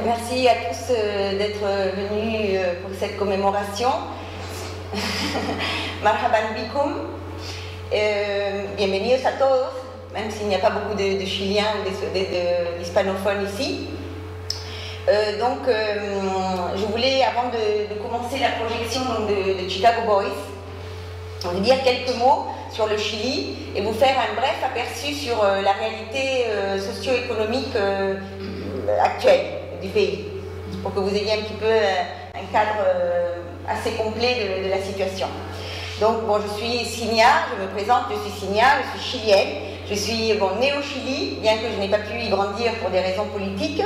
Merci à tous d'être venus pour cette commémoration. Marhaban bikoum. Bienvenidos a todos, même s'il n'y a pas beaucoup de Chiliens ou d'hispanophones ici. Je voulais, avant de commencer la projection de Chicago Boys, vous dire quelques mots sur le Chili et vous faire un bref aperçu sur la réalité socio-économique actuelle du pays, pour que vous ayez un petit peu un cadre assez complet de la situation. Donc, je suis Signa, je me présente, je suis Signa, je suis chilienne, je suis née au Chili, bien que je n'ai pas pu y grandir pour des raisons politiques,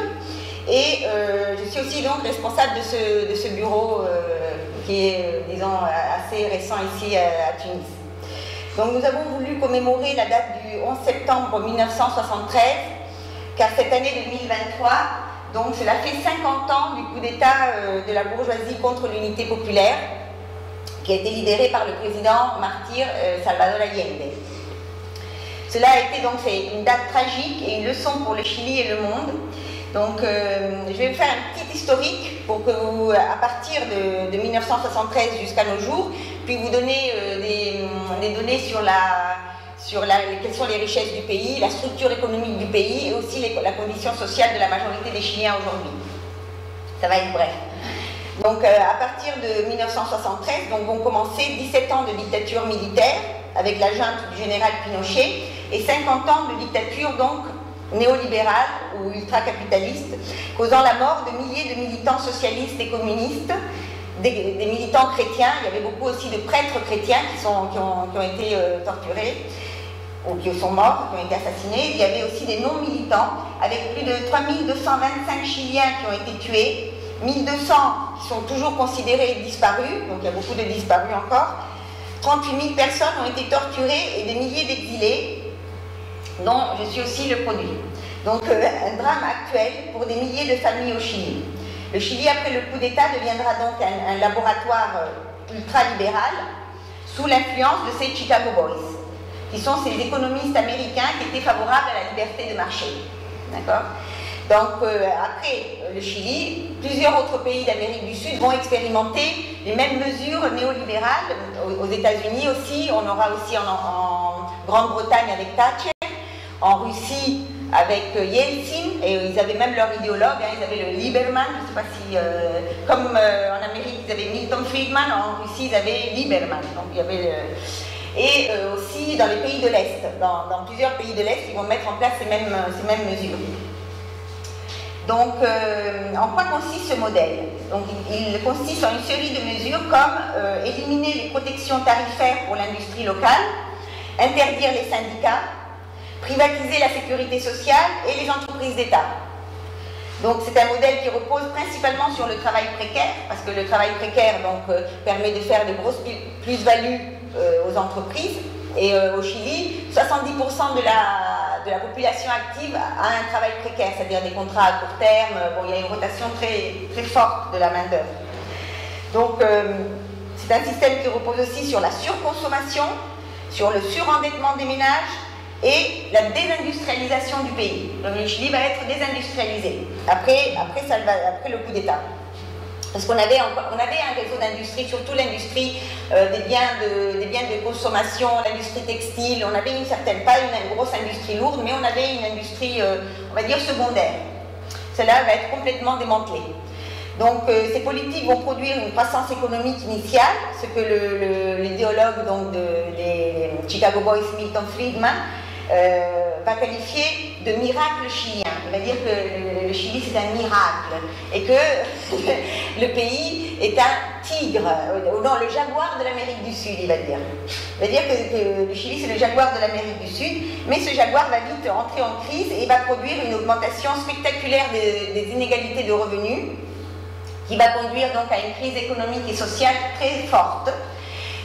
et je suis aussi donc responsable de ce bureau qui est, disons, assez récent ici à Tunis. Donc nous avons voulu commémorer la date du 11 septembre 1973, car cette année 2023, donc cela fait 50 ans du coup d'État de la bourgeoisie contre l'unité populaire, qui a été lidéré par le président martyr Salvador Allende. Cela a été donc une date tragique et une leçon pour le Chili et le monde. Donc je vais vous faire un petit historique pour que vous, à partir de 1973 jusqu'à nos jours, puis vous donner des données sur quelles sont les richesses du pays, la structure économique du pays et aussi la condition sociale de la majorité des Chiliens aujourd'hui. Ça va être bref. Donc à partir de 1973, vont commencer 17 ans de dictature militaire avec la junte du général Pinochet et 50 ans de dictature donc néolibérale ou ultra-capitaliste, causant la mort de milliers de militants socialistes et communistes, des militants chrétiens. Il y avait beaucoup aussi de prêtres chrétiens qui ont été torturés ou qui sont morts, qui ont été assassinés. Il y avait aussi des non-militants, avec plus de 3225 Chiliens qui ont été tués, 1200 qui sont toujours considérés disparus, donc il y a beaucoup de disparus encore, 38 000 personnes ont été torturées et des milliers d'exilés, dont je suis aussi le produit. Donc un drame actuel pour des milliers de familles au Chili. Le Chili, après le coup d'État, deviendra donc un laboratoire ultra-libéral sous l'influence de ces Chicago Boys, qui sont ces économistes américains qui étaient favorables à la liberté de marché. D'accord ? Donc après le Chili, plusieurs autres pays d'Amérique du Sud vont expérimenter les mêmes mesures néolibérales. Aux États-Unis aussi, on aura aussi en Grande-Bretagne avec Thatcher, en Russie avec Yeltsin, et ils avaient même leur idéologue, ils avaient le Lieberman, je ne sais pas si, comme en Amérique ils avaient Milton Friedman, en Russie ils avaient Lieberman, donc il y avait et aussi dans les pays de l'Est, dans plusieurs pays de l'Est, ils vont mettre en place ces mêmes mesures. Donc, en quoi consiste ce modèle? Donc, il consiste en une série de mesures comme éliminer les protections tarifaires pour l'industrie locale, interdire les syndicats, privatiser la sécurité sociale et les entreprises d'État. Donc c'est un modèle qui repose principalement sur le travail précaire, parce que le travail précaire permet de faire de grosses plus-values aux entreprises. Et au Chili, 70% de la population active a un travail précaire, c'est-à-dire des contrats à court terme. Il y a une rotation très, très forte de la main-d'œuvre. Donc c'est un système qui repose aussi sur la surconsommation, sur le surendettement des ménages, et la désindustrialisation du pays. Donc le Chili va être désindustrialisé après le coup d'État. Parce qu'on avait un réseau d'industrie, surtout l'industrie des biens de consommation, l'industrie textile. On avait pas une grosse industrie lourde, mais on avait une industrie, on va dire, secondaire. Cela va être complètement démantelé. Donc ces politiques vont produire une croissance économique initiale, ce que l'idéologue des Chicago Boys, Milton Friedman, va qualifier de miracle chilien. Il va dire que le Chili c'est un miracle et que le pays est un tigre, non, le jaguar de l'Amérique du Sud, il va dire. Il va dire que le Chili c'est le jaguar de l'Amérique du Sud, mais ce jaguar va vite entrer en crise et va produire une augmentation spectaculaire des inégalités de revenus, qui va conduire donc à une crise économique et sociale très forte.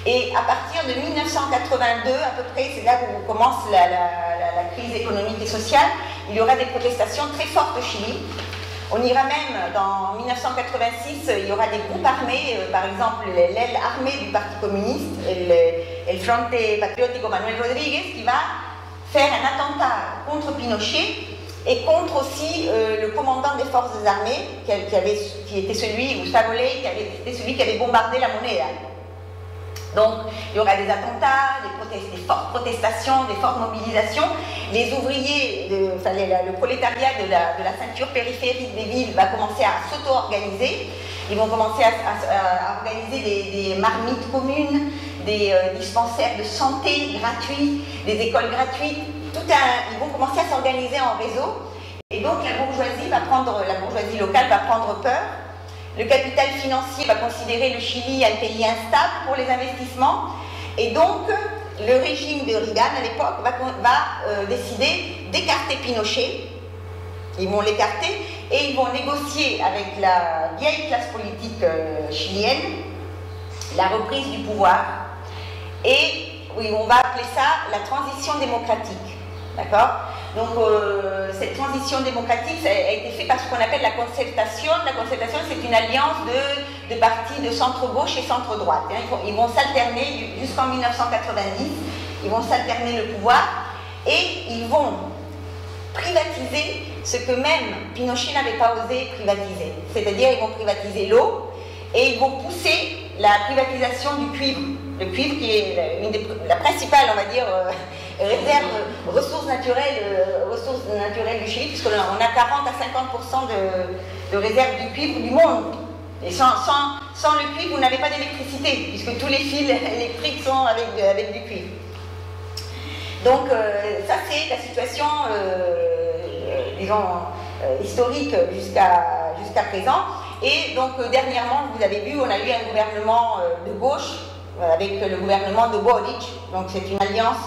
Et à partir de 1982, à peu près, c'est là où commence la crise économique et sociale, il y aura des protestations très fortes au Chili. On ira même, dans 1986, il y aura des groupes armés, par exemple l'aile armée du Parti communiste, le Frente Patriótico Manuel Rodríguez, qui va faire un attentat contre Pinochet et contre aussi le commandant des forces armées, qui était celui, ou Savoley, qui était celui qui avait bombardé la monnaie. Donc, il y aura des attentats, des fortes protestations, des fortes mobilisations. Les ouvriers, le prolétariat de la ceinture périphérique des villes va commencer à s'auto-organiser. Ils vont commencer à organiser des marmites communes, des dispensaires de santé gratuits, des écoles gratuites. Ils vont commencer à s'organiser en réseau. Et donc, la bourgeoisie locale va prendre peur. Le capital financier va considérer le Chili un pays instable pour les investissements. Et donc, le régime de Reagan, à l'époque, va décider d'écarter Pinochet. Ils vont l'écarter et ils vont négocier avec la vieille classe politique chilienne la reprise du pouvoir. Et oui, on va appeler ça la transition démocratique. D'accord? Donc, cette transition démocratique a été faite par ce qu'on appelle la concertation. La concertation, c'est une alliance de partis de centre-gauche et centre-droite. Ils vont s'alterner jusqu'en 1990. Ils vont s'alterner le pouvoir et ils vont privatiser ce que même Pinochet n'avait pas osé privatiser. C'est-à-dire, ils vont privatiser l'eau et ils vont pousser la privatisation du cuivre. Le cuivre qui est la principale, on va dire, ressources naturelles du Chili, puisqu'on a 40 à 50% de réserves du cuivre du monde. Et sans le cuivre, vous n'avez pas d'électricité, puisque tous les fils électriques sont avec du cuivre. Donc ça c'est la situation, disons, historique jusqu'à présent. Et donc dernièrement, vous avez vu, on a eu un gouvernement de gauche, avec le gouvernement de Boric. Donc c'est une alliance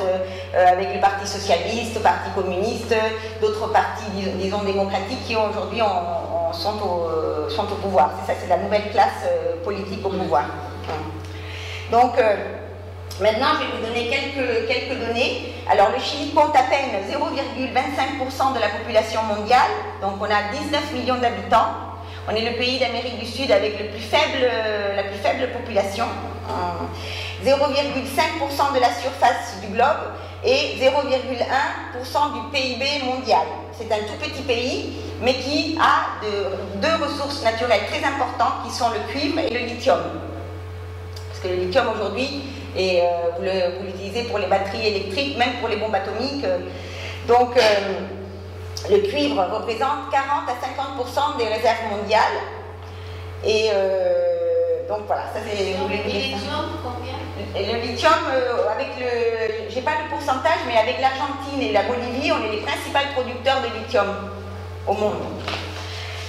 avec le Parti socialiste, le Parti communiste, d'autres partis, disons, démocratiques qui aujourd'hui sont au pouvoir. C'est ça, c'est la nouvelle classe politique au pouvoir. Donc maintenant, je vais vous donner quelques données. Alors le Chili compte à peine 0,25% de la population mondiale, donc on a 19 millions d'habitants. On est le pays d'Amérique du Sud avec la plus faible population. 0,5% de la surface du globe et 0,1% du PIB mondial. C'est un tout petit pays, mais qui a deux ressources naturelles très importantes qui sont le cuivre et le lithium. Parce que le lithium aujourd'hui, vous l'utilisez pour les batteries électriques, même pour les bombes atomiques. Donc, le cuivre représente 40 à 50% des réserves mondiales. Et donc voilà, ça c'est... Le lithium, combien? Et le lithium, j'ai pas le pourcentage, mais avec l'Argentine et la Bolivie, on est les principaux producteurs de lithium au monde.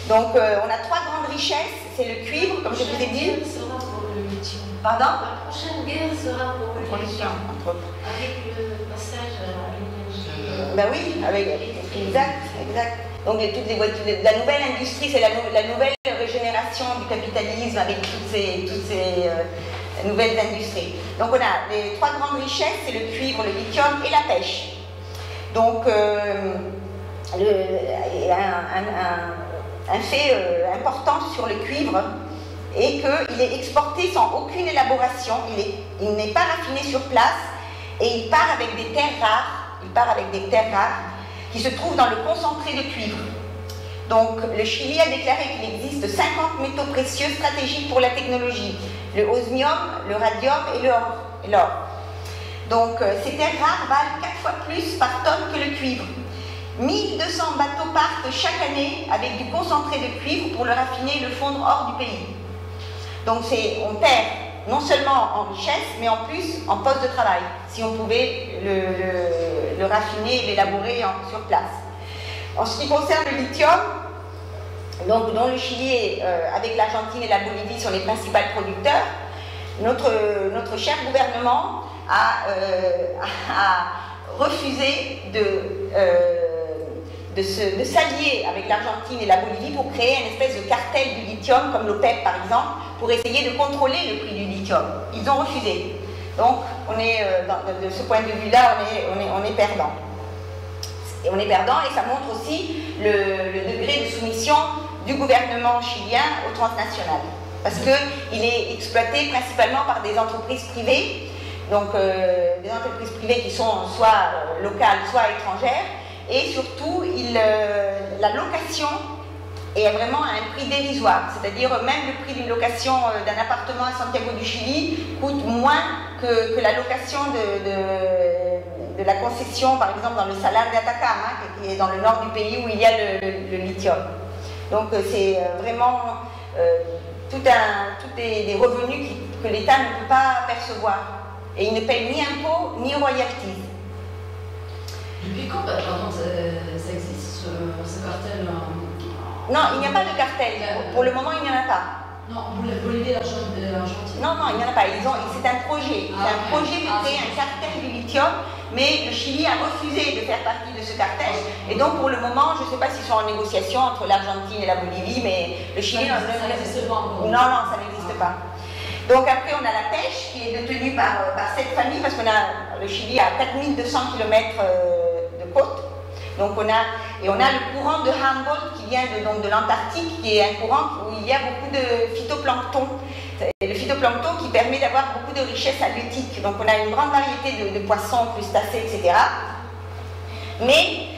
Donc on a trois grandes richesses, c'est le cuivre, comme je vous ai dit. Sera pour le lithium. Pardon? La prochaine guerre sera pour le lithium. Entre autres. Avec le passage à l'énergie. Ben oui, exact. Donc toutes les voitures, la nouvelle industrie, c'est la nouvelle régénération du capitalisme avec toutes ces nouvelles industries. Donc on a les trois grandes richesses, c'est le cuivre, le lithium et la pêche. Donc un fait important sur le cuivre est qu'il est exporté sans aucune élaboration, il n'est pas raffiné sur place et il part avec des terres rares. Qui se trouvent dans le concentré de cuivre. Donc le Chili a déclaré qu'il existe 50 métaux précieux stratégiques pour la technologie, le osmium, le radium et l'or. Donc ces terres rares valent 4 fois plus par tonne que le cuivre. 1200 bateaux partent chaque année avec du concentré de cuivre pour le raffiner et le fondre hors du pays. Donc on perd non seulement en richesse, mais en plus en poste de travail, si on pouvait le raffiner et l'élaborer sur place. En ce qui concerne le lithium, donc, dont le Chili, avec l'Argentine et la Bolivie, sont les principaux producteurs, notre cher gouvernement a refusé de s'allier avec l'Argentine et la Bolivie pour créer une espèce de cartel du lithium, comme l'OPEP par exemple, pour essayer de contrôler le prix du lithium. Ils ont refusé. Donc, de ce point de vue-là, on est perdant. Et on est perdant, et ça montre aussi le degré de soumission du gouvernement chilien aux transnationales. Parce qu'il est exploité principalement par des entreprises privées, donc des entreprises privées qui sont soit locales, soit étrangères, et surtout la location est vraiment à un prix dérisoire, c'est-à-dire même le prix d'une location d'un appartement à Santiago du Chili coûte moins que la location de la concession, par exemple dans le Salar d'Atacama, qui est dans le nord du pays où il y a le lithium. Donc c'est vraiment tous des revenus que l'État ne peut pas percevoir. Et il ne paye ni impôts ni royalties. Depuis quand, pardon, ça existe, ce cartel? Non, il n'y a pas de cartel. Pour le moment, il n'y en a pas. Non, Bolivie et l'Argentine. Non, il n'y en a pas. C'est un projet. C'est un projet de créer un cartel du lithium, mais le Chili a refusé de faire partie de ce cartel. Et donc, pour le moment, je ne sais pas s'ils sont en négociation entre l'Argentine et la Bolivie, mais le Chili... Ça n'existe pas encore. Non, ça n'existe pas. Donc après, on a la pêche qui est détenue par cette famille, parce que le Chili a 4200 km de côte. Donc on a le courant de Humboldt qui vient de l'Antarctique, qui est un courant où il y a beaucoup de phytoplancton. Le phytoplancton qui permet d'avoir beaucoup de richesses halieutiques. Donc on a une grande variété de poissons, crustacés, etc. Mais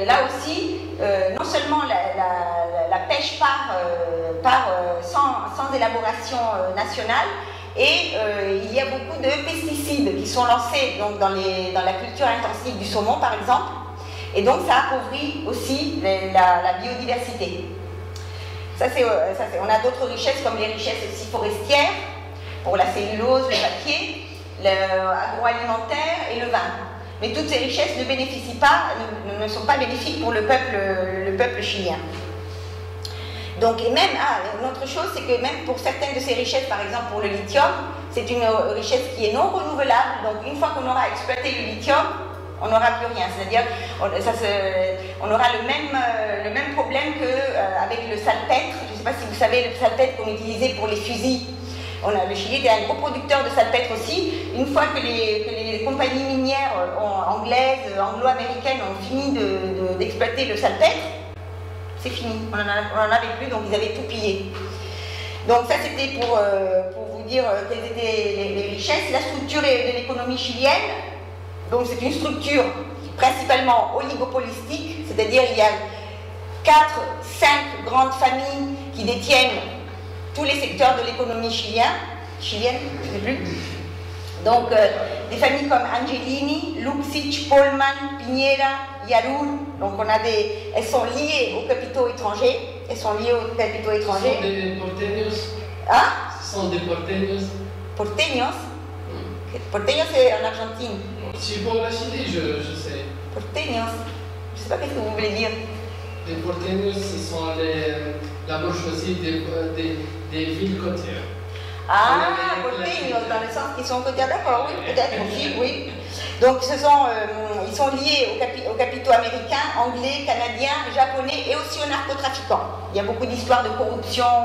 là aussi, non seulement la pêche part sans élaboration nationale, et il y a beaucoup de pesticides qui sont lancés donc, dans la culture intensive du saumon, par exemple. Et donc ça appauvrit aussi la biodiversité. On a d'autres richesses comme les richesses aussi forestières, pour la cellulose, le papier, l'agroalimentaire et le vin. Mais toutes ces richesses ne bénéficient pas, ne sont pas bénéfiques pour le peuple chilien. Donc, et même, une autre chose, c'est que même pour certaines de ces richesses, par exemple pour le lithium, c'est une richesse qui est non renouvelable. Donc une fois qu'on aura exploité le lithium, on n'aura plus rien, c'est-à-dire on aura le même problème qu'avec le salpêtre. Je ne sais pas si vous savez le salpêtre qu'on utilisait pour les fusils. Le Chili était un gros producteur de salpêtre aussi. Une fois que les compagnies minières anglaises, anglo-américaines ont fini d'exploiter le salpêtre, c'est fini, on n'en avait plus, donc ils avaient tout pillé. Donc ça c'était pour vous dire quelles étaient les richesses. La structure de l'économie chilienne. Donc c'est une structure principalement oligopolistique, c'est-à-dire il y a 4-5 grandes familles qui détiennent tous les secteurs de l'économie chilienne, je ne sais plus. Donc des familles comme Angelini, Luxic, Polman, Piñera, Yarur, donc elles sont liées aux capitaux étrangers. Ce sont des porteños. Hein? Ce sont des porteños. Porteños? Porteños c'est en Argentine. Si pour la Chili, je sais. Porteños, je ne sais pas qu'est-ce que vous voulez dire. Les porteños, ce sont la bourgeoisie des villes côtières. Ah, porteños, dans le sens qu'ils sont côtières, d'accord, oui, peut-être aussi, oui. Donc ils sont liés aux capitaux américains, anglais, canadiens, japonais et aussi aux narcotrafiquants. Il y a beaucoup d'histoires de corruption.